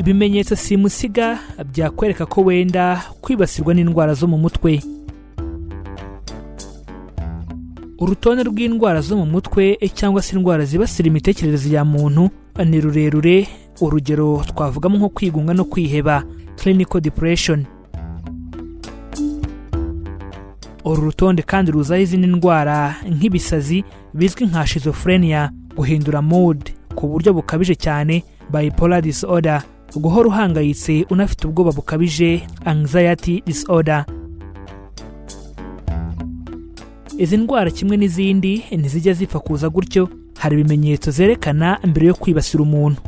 Ibimenyetso simusiga byakwereka ko wenda kwibasirwa n'indwara zo mu mutwe. Urutonde rw'indwara zo mu mutwe cyangwa se indwara zibasira imitekerereze ya muntu ni rurerure. Urugero twavugamo nko kwigunga no kwiheba, clinical depression. Uru rutonde kandi ruzaho izindi ndwara nk'ibisazi bizwi nka schizophrenia, guhindura mood ku buryo bukabije cyane, bipolar disorder, guhora uhangayitse unafite ubwoba bukabije, anxiety disorder. Izi ndwara kimwe n'izindi ntizijya zipfa kuza gutyo. Hari ibimenyetso zerekana mbere yo kwibasira umuntu.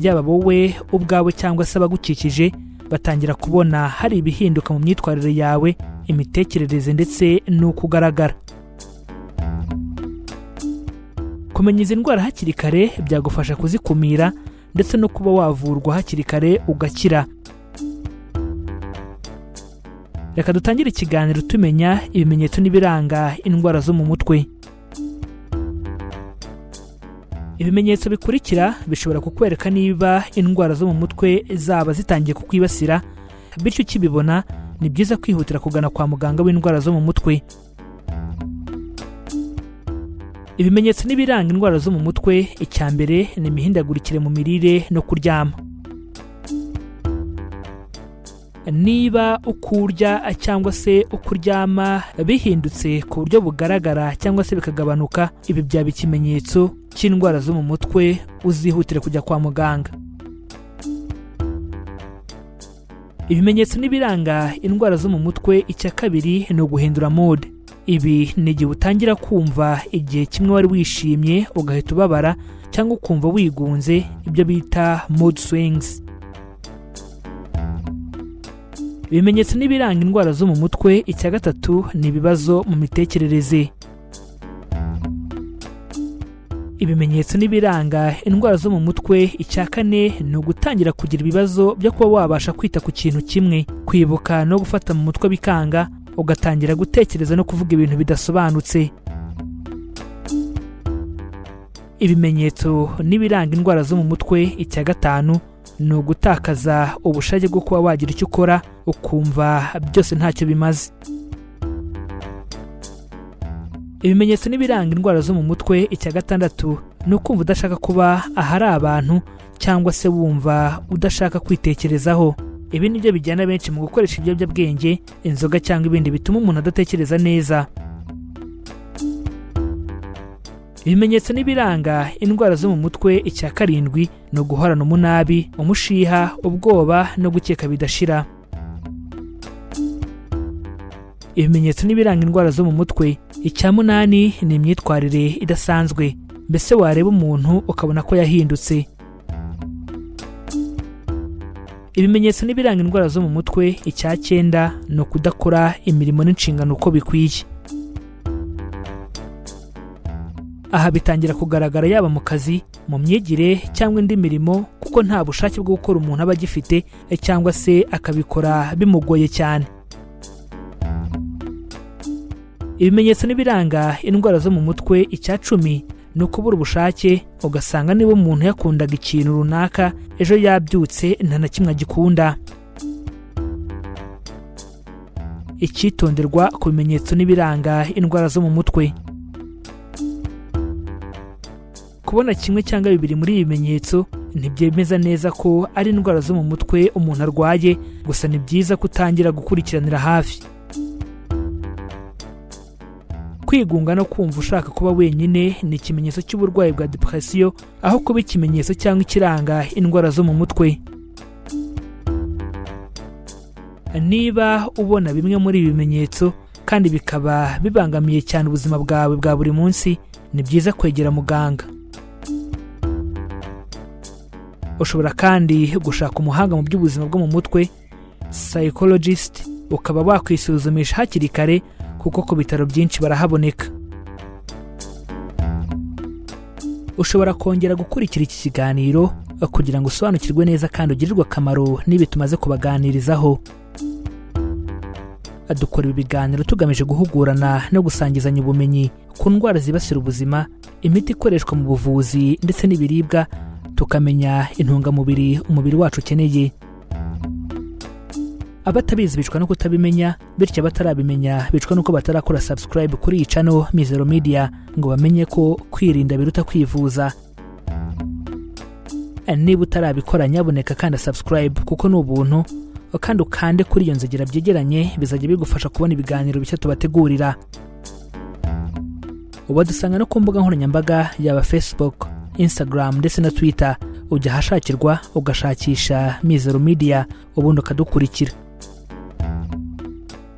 Yaba wowe ubwawe cyangwa se abagukikije batangira kubona hari ibihinduka mu myitwarire yawe, imitekerereze ndetse n'uko ugaragara. Kumenya izi ndwara hakiri kare byagufasha kuzikumira ndetse no kuba wavurwa hakiri kare ugakira. Reka dutangire ikiganiro tumenya ibimenyetso n'ibiranga indwara zo mu mutwe. Ibimenyetso bikurikira bishobora kukwereka niba indwara zo mu mutwe zaba zitangiye kukwibasira, bityo ukibibona ni byiza kwihutira kugana kwa muganga w'indwara zo mu mutwe. Ibimenyetso n'ibiranga indwara zo mu mutwe, icya mbere ni imihindagurikire mu mirire no kuryama. Niba ukurya cyangwa se ukuryama bihindutse ku buryo bugaragara cyangwa se bikagabanuka, ibi byaba ikimenyetso cy'indwara zo mu mutwe, uzihutire kujya kwa muganga. Ibimenyetso n'ibiranga indwara zo mu mutwe, icya kabiri ni uguhindura mood. Ibi ni igihe utangira kumva igihe kimwe wari wishimye ugahita ubabara cyangwa ukumva wigunze, ibyo bita mood swings. Ibimenyetso n'ibiranga indwara zo mu mutwe, icya gatatu ni ibibazo mu mitekerereze. Ibimenyetso n'ibiranga indwara zo mu mutwe, icya kane ni ugutangira kugira ibibazo byo kuba wabasha kwita ku kintu kimwe, kwibuka no gufata mu mutwe bikanga, ugatangira gutekereza no kuvuga ibintu bidasobanutse. Ibimenyetso n'ibiranga indwara zo mu mutwe, icya gatanu ni ugutakaza ubushake bwo kuba wagira icyo ukora, ukumva byose ntacyo bimaze. Ibimenyetso n'ibiranga indwara zo mu mutwe, icya gatandatu ni ukumva udashaka kuba ahari abantu cyangwa se wumva udashaka kwitekerezaho. Ibi ni byo bijyana benshi mu gukoresha ibiyobyabwenge, inzoga cyangwa ibindi bituma umuntu adatekereza neza. Ibimenyetso n'ibiranga indwara zo mu mutwe, icya karindwi ni uguhorana umunabi, umushiha, ubwoba no gukeka bidashira. Ibimenyetso n'ibiranga indwara zo mu mutwe, icya munani ni imyitwarire idasanzwe, mbese wareba umuntu ukabona ko yahindutse. Ibimenyetso n'ibiranga indwara zo mu mutwe, icya cyenda ni ukudakora imirimo n'inshingano uko bikwiye. Aha bitangira kugaragara yaba mu kazi, mu myigire cyangwa indi mirimo, kuko nta bushake bwo gukora umuntu aba agifite cyangwa se akabikora bimugoye cyane. Ibimenyetso n'ibiranga indwara zo mu mutwe, icya cumi ni ukubura ubushake, ugasanga niba umuntu yakundaga ikintu runaka, ejo yabyutse nta na kimwe agikunda. Icyitonderwa ku bimenyetso n'ibiranga indwara zo mu mutwe: kubona kimwe cyangwa bibiri muri ibi bimenyetso ntibyemeza neza ko ari indwara zo mu mutwe umuntu arwaye, gusa ni byiza kutangira gukurikiranira hafi. Kwigunga no kumva ushaka kuba wenyine ni ikimenyetso cy'uburwayi bwa depression, aho kuba ikimenyetso cyangwa ikiranga indwara zo mu mutwe. Niba ubona bimwe muri ibi bimenyetso kandi bikaba bibangamiye cyane ubuzima bwawe bwa buri munsi, ni byiza kwegera muganga. Ushobora kandi gushaka umuhanga mu by'ubuzima bwo mu mutwe, psychologist, ukaba wakwisuzumisha hakiri kare, kuko ku bitaro byinshi barahaboneka. Ushobora kongera gukurikira iki kiganiro kugira ngo usobanukirwe neza kandi ugirirwe akamaro n'ibi tumaze kubaganirizaho. Dukora ibi biganiro tugamije guhugurana no gusangizanya ubumenyi ku ndwara zibasira ubuzima, imiti ikoreshwa mu buvuzi ndetse n'ibiribwa, tukamenya intungamubiri umubiri wacu ukeneye. Abatabizi bicwa no kutabimenya, bityo abatarabimenya bicwa nuko batarakora subscribe kuri iyi channel Mizero Media ngo bamenye ko kwirinda biruta kwivuza. Niba utarabikora nyaboneka kandi subscribe kuko ni ubuntu, kandi ukande kuri iyo nzogera byegeranye bizajya bigufasha kubona ibiganiro bishya tubategurira. Wadusanga no kumbuga nkoranyambaga yaba Facebook, Instagram ndetse na Twitter. Ujya hashakirwa ugashakisha Mizero Media ubundi ukadukurikira.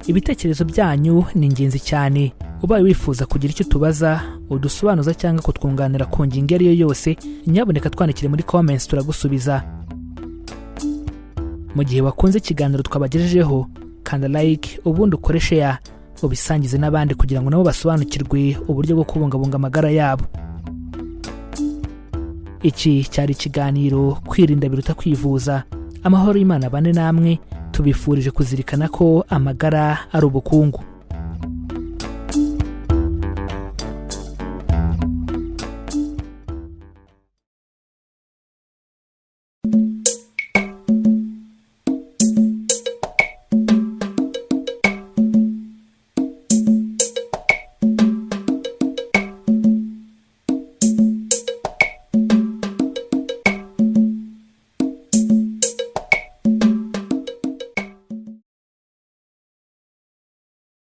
Ibitekerezo byanyu ni ingenzi cyane. Ubaye wifuza kugira icyo tubaza, udusobanuza cyangwa kutwunganira ku ngingo iyo ariyo yose, nyaboneka twandikire muri comments turagusubiza. Mu gihe wakunze ikiganiro twabagejejeho, kanda like ubundi ukore share, ubisangize n'abandi kugira ngo nabo basobanukirwe uburyo bwo kubungabunga amagara yabo. Iki cyari ikiganiro kwirinda biruta kwivuza. Amahoro y'Imana bane namwe, tubifurije kuzirikana ko amagara ari ubukungu.